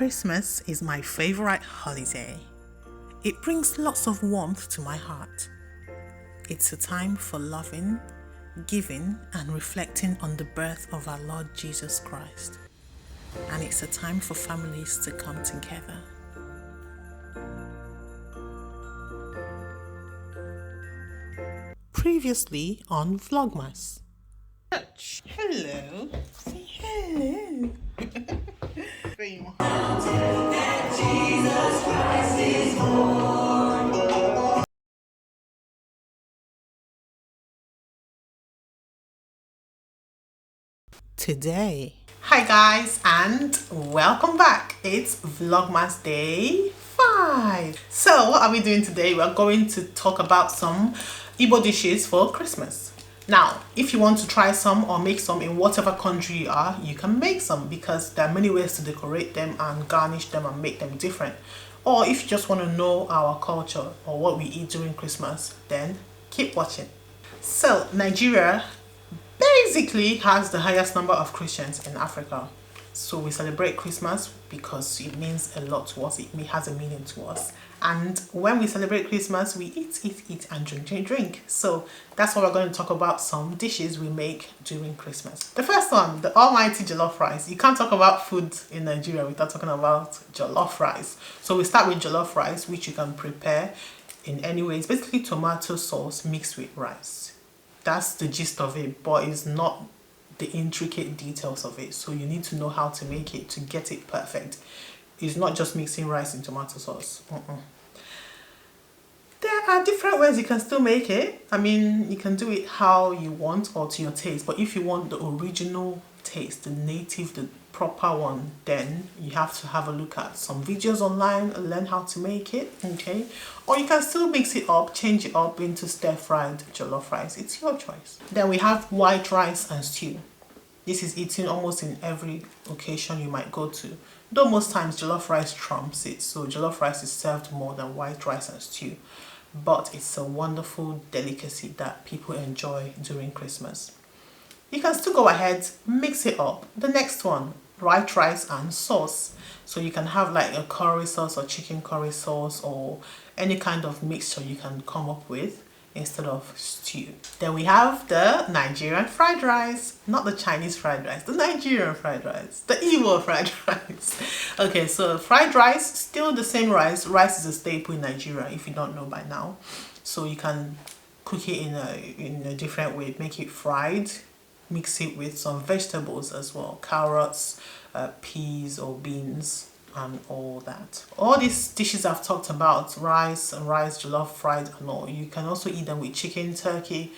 Christmas is my favorite holiday. It brings lots of warmth to my heart. It's a time for loving, giving, and reflecting on the birth of our Lord Jesus Christ. And it's a time for families to come together. Previously on VLOGMAS. Hello. Say hello. Jesus Christ is born. Today. Hi guys and welcome back. It's VLOGMAS day 5. So what are we doing today? We're going to talk about some Igbo dishes for Christmas. Now, if you want to try some or make some in whatever country you are, you can make some because there are many ways to decorate them and garnish them and make them different. Or if you just want to know our culture or what we eat during Christmas, then keep watching. So, Nigeria basically has the highest number of Christians in Africa. So we celebrate Christmas because it means a lot to us. It has a meaning to us. And when we celebrate Christmas, we eat and drink. So that's what we're going to talk about, some dishes we make during Christmas. The first one, the almighty jollof rice. You can't talk about food in Nigeria without talking about jollof rice. So we start with jollof rice, which you can prepare in any way. It's basically tomato sauce mixed with rice. That's the gist of it, but it's not the intricate details of it. So you need to know how to make it to get it perfect. It's not just mixing rice in tomato sauce. There are different ways you can still make it. I mean, you can do it how you want or to your taste. But if you want the original taste, the native, the proper one, then you have to have a look at some videos online and learn how to make it, okay? Or you can still mix it up, change it up into stir-fried jollof rice. It's your choice. Then we have white rice and stew. This is eaten almost in every occasion you might go to. Though most times jollof rice trumps it, so jollof rice is served more than white rice and stew. But it's a wonderful delicacy that people enjoy during Christmas. You can still go ahead, mix it up. The next one, white rice and sauce. So you can have like a curry sauce or chicken curry sauce or any kind of mixture you can come up with instead of stew. Then we have the Nigerian fried rice, not the Chinese fried rice, the Nigerian fried rice, the Igbo fried rice. Okay, so fried rice, still the same rice. Rice is a staple in Nigeria if you don't know by now. So you can cook it in a different way, make it fried, mix it with some vegetables as well, carrots, peas or beans, and all that. All these dishes I've talked about, rice, jollof, fried and all, you can also eat them with chicken, turkey,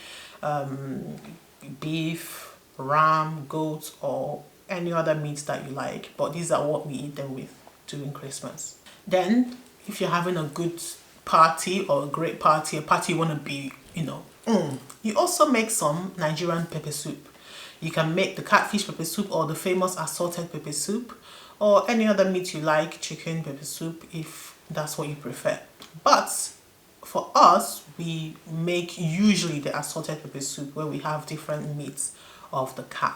beef, ram, goat or any other meat that you like, but these are what we eat them with during Christmas. Then if you're having a good party or a great party, a party you want to be, you also make some Nigerian pepper soup. You can make the catfish pepper soup or the famous assorted pepper soup or any other meat you like, chicken pepper soup if that's what you prefer. But for us, we make usually the assorted pepper soup where we have different meats of the cow.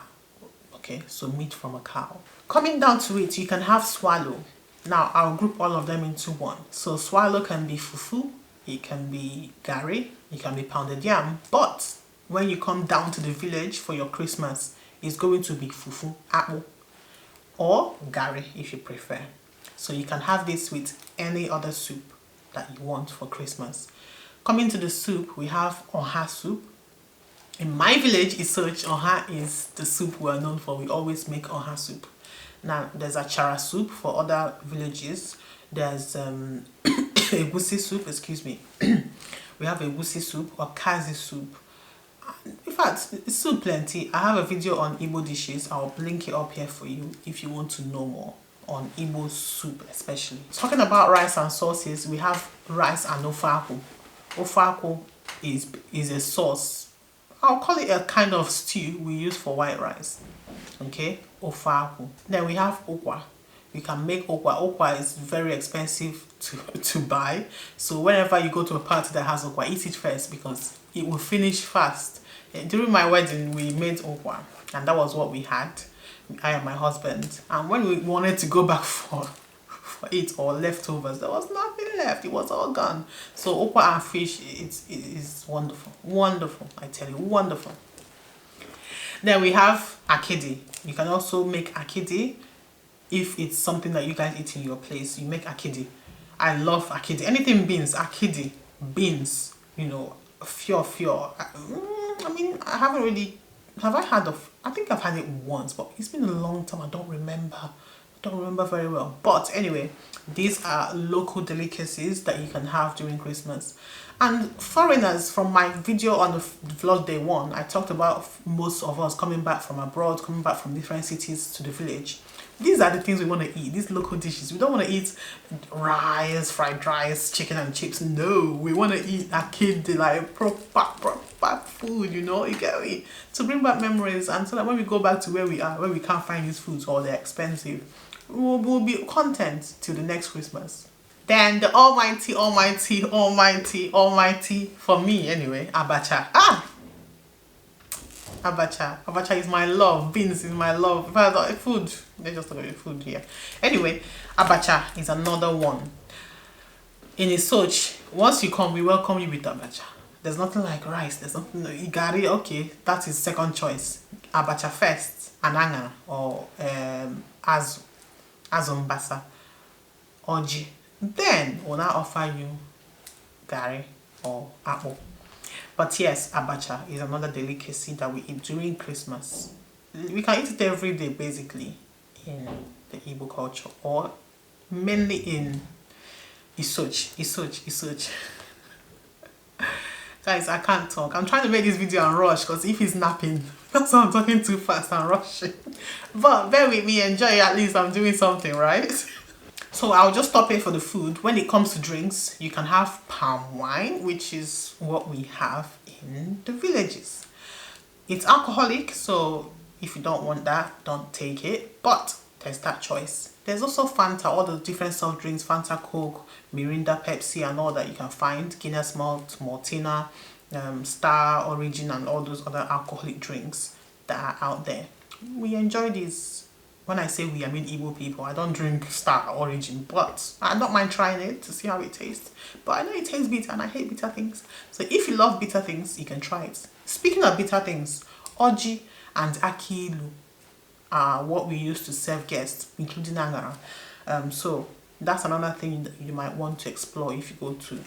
Okay, so meat from a cow. Coming down to it, you can have swallow. Now I'll group all of them into one. So swallow can be fufu, it can be gari, it can be pounded yam, but when you come down to the village for your Christmas, it's going to be fufu, apple, or gari if you prefer. So you can have this with any other soup that you want for Christmas. Coming to the soup, we have oha soup. In my village, Isoch, oha is the soup we're known for. We always make oha soup. Now, there's achara soup for other villages. There's egusi soup, excuse me. We have egusi soup or kazi soup. In fact, it's still plenty. I have a video on Igbo dishes. I'll link it up here for you if you want to know more on Igbo soup especially. Talking about rice and sauces, we have rice and ofaku. Ofaku is a sauce. I'll call it a kind of stew we use for white rice. Okay, ofaku. Then we have okwa. You can make okwa. Okwa is very expensive to buy. So whenever you go to a party that has okwa, eat it first because it will finish fast. During my wedding, we made okwa and that was what we had, I and my husband. And when we wanted to go back for for it or leftovers. There was nothing left. It was all gone. So okpa and fish, it is wonderful. Wonderful, I tell you, wonderful. Then we have akidi. You can also make akidi if it's something that you guys eat in your place. You make akidi. I love akidi. Anything beans, akidi, beans, you know, fio. I mean, I haven't really, have I had of, I think I've had it once, but it's been a long time. I don't remember very well. But anyway, these are local delicacies that you can have during Christmas. And foreigners, from my video on the vlog day one, I talked about most of us coming back from abroad, coming back from different cities to the village. These are the things we want to eat, these local dishes. We don't want to eat rice, fried rice, chicken and chips. No, we want to eat akidi, like proper food, you know, you get me? To bring back memories, and so that when we go back to where we are, where we can't find these foods or they're expensive, we'll be content till the next Christmas. Then the almighty, for me anyway, abacha. Abacha is my love. Beans is my love. If I thought food, they just talk about food here. Anyway, abacha is another one. In Isoch, once you come, we welcome you with abacha. There's nothing like rice. There's nothing like igari. Okay, that is second choice. Abacha first, ananga or azumbasa, oji. Then we'll now offer you gari or apple. But yes, abacha is another delicacy that we eat during Christmas. We can eat it every day basically in the Igbo culture, or mainly in Isoch. Guys, I can't talk. I'm trying to make this video and rush because if he's napping, that's why I'm talking too fast and rushing. But bear with me, enjoy it, at least I'm doing something, right? So I'll just stop here for the food. When it comes to drinks, you can have palm wine, which is what we have in the villages. It's alcoholic, so if you don't want that, don't take it. But there's that choice. There's also Fanta, all the different soft drinks, Fanta, Coke, Mirinda, Pepsi, and all that you can find. Guinness Malt, Maltina, Star, Origin, and all those other alcoholic drinks that are out there. We enjoy these. When I say we, I mean Igbo people. I don't drink Star Origin, but I don't mind trying it to see how it tastes. But I know it tastes bitter and I hate bitter things. So if you love bitter things, you can try it. Speaking of bitter things, Oji and Akilu are what we use to serve guests, including Angara. So that's another thing that you might want to explore if you go to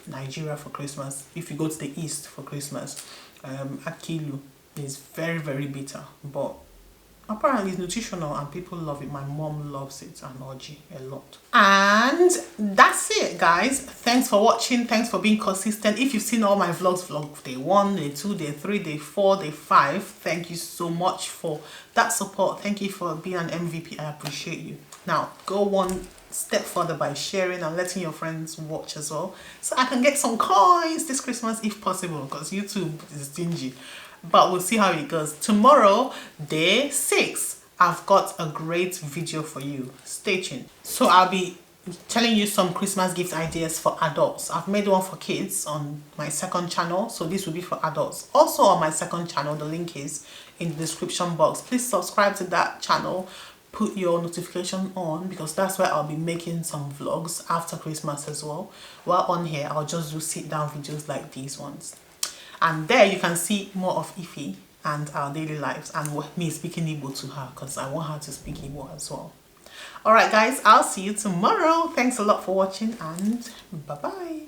Nigeria for Christmas. If you go to the East for Christmas, Akilu is very, very bitter, but apparently it's nutritional and people love it. My mom loves it and Oji a lot. And that's it, guys. Thanks for watching. Thanks for being consistent. If you've seen all my vlogs, vlog day 1, day 2, day 3, day 4, day 5, thank you so much for that support. Thank you for being an MVP. I appreciate you. Now go one step further by sharing and letting your friends watch as well, so I can get some coins this Christmas if possible, because YouTube is stingy. But we'll see how it goes. Tomorrow, day 6, I've got a great video for you. Stay tuned. So I'll be telling you some Christmas gift ideas for adults. I've made one for kids on my second channel, so this will be for adults. Also on my second channel, the link is in the description box. Please subscribe to that channel. Put your notification on, because that's where I'll be making some vlogs after Christmas as well. While on here, I'll just do sit down videos like these ones. And there you can see more of Ife and our daily lives, and me speaking Igbo to her, because I want her to speak Igbo as well. Alright guys, I'll see you tomorrow. Thanks a lot for watching, and bye-bye.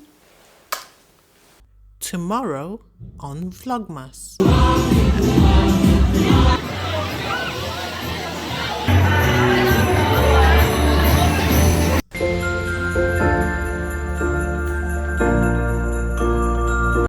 Tomorrow on VLOGMAS.